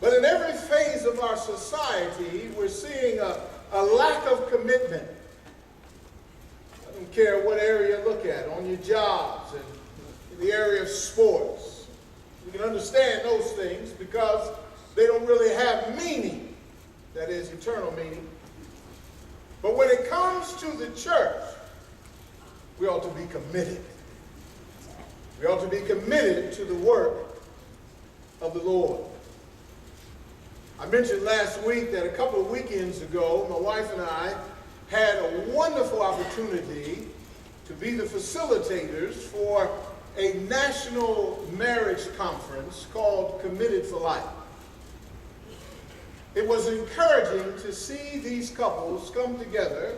But in every phase of our society, we're seeing a lack of commitment. I don't care what area you look at, on your jobs and in the area of sports. You can understand those things because they don't really have meaning, that is, eternal meaning. But when it comes to the church, we ought to be committed. We ought to be committed to the work of the Lord. I mentioned last week that a couple of weekends ago, my wife and I had a wonderful opportunity to be the facilitators for a national marriage conference called Committed for Life. It was encouraging to see these couples come together.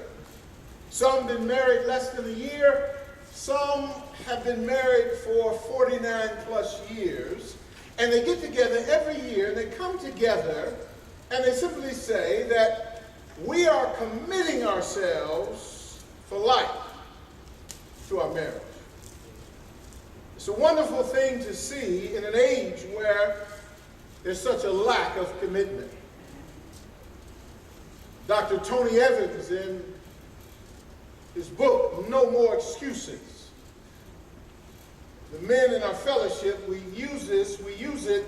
Some been married less than a year. Some have been married for 49 plus years. And they get together every year, and they come together, and they simply say that we are committing ourselves for life to our marriage. It's a wonderful thing to see in an age where there's such a lack of commitment. Dr. Tony Evans, in his book, No More Excuses, the men in our fellowship, we use it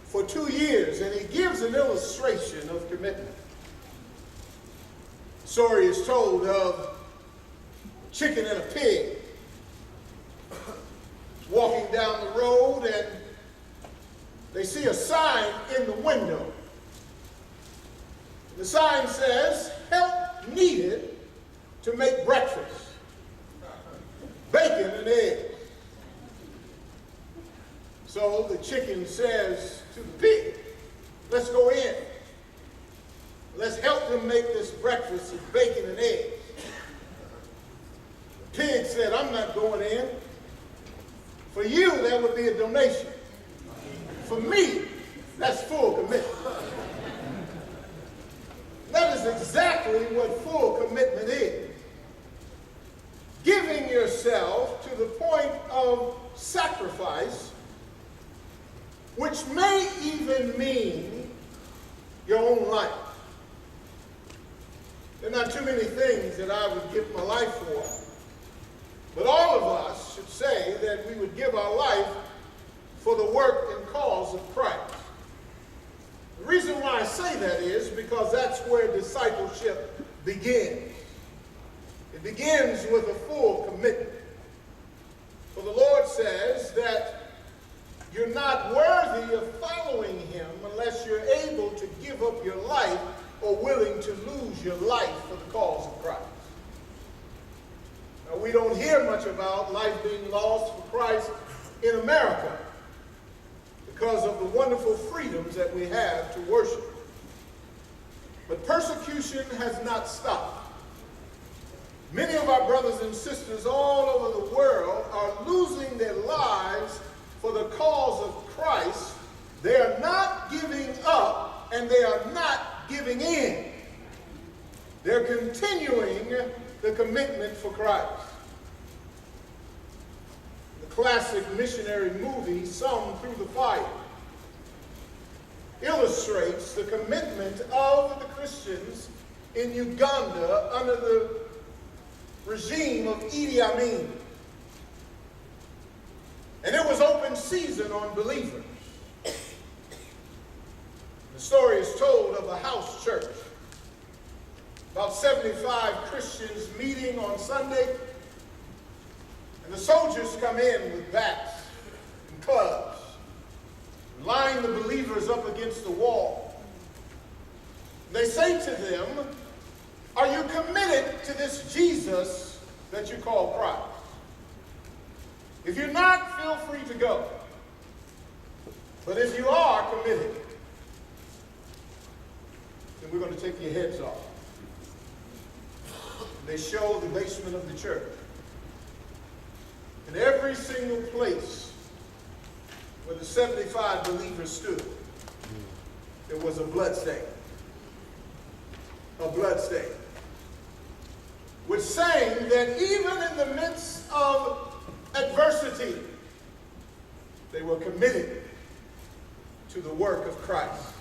for 2 years, and he gives an illustration of commitment. The story is told of a chicken and a pig walking down the road, and they see a sign in the window. The sign says, "Help needed to make breakfast, bacon and eggs." So the chicken says to the pig, "Let's go in. Let's help them make this breakfast of bacon and eggs." The pig said, "I'm not going in. For you, that would be a donation. For me, that's full commitment." That is exactly what full commitment is. Giving yourself to the point of sacrifice, which may even mean your own life. There are not too many things that I would give my life for, but all of us should say that we would give our life for the work and cause of Christ. The reason why I say that is because that's where discipleship begins. It begins with a full commitment. For the Lord says that you're not worthy of following him unless you're able to give up your life or willing to lose your life for the cause of Christ. Now, we don't hear much about life being lost for Christ in America because of the wonderful freedoms that we have to worship. But persecution has not stopped. Many of our brothers and sisters all over the world are losing their lives for the cause of Christ. They are not giving up, and they are not giving in. They're continuing the commitment for Christ. The classic missionary movie, Some Through the Fire, illustrates the commitment of the Christians in Uganda under the regime of Idi Amin. And it was open season on believers. The story is told of a house church. About 75 Christians meeting on Sunday. And the soldiers come in with bats and clubs, line the believers up against the wall. They say to them, "Are you committed to this Jesus that you call Christ? If you're not, feel free to go. But if you are committed, then we're going to take your heads off." They show the basement of the church. In every single place where the 75 believers stood, there was a blood stain. A blood stain. Which saying that even in the midst of adversity, they were committed to the work of Christ.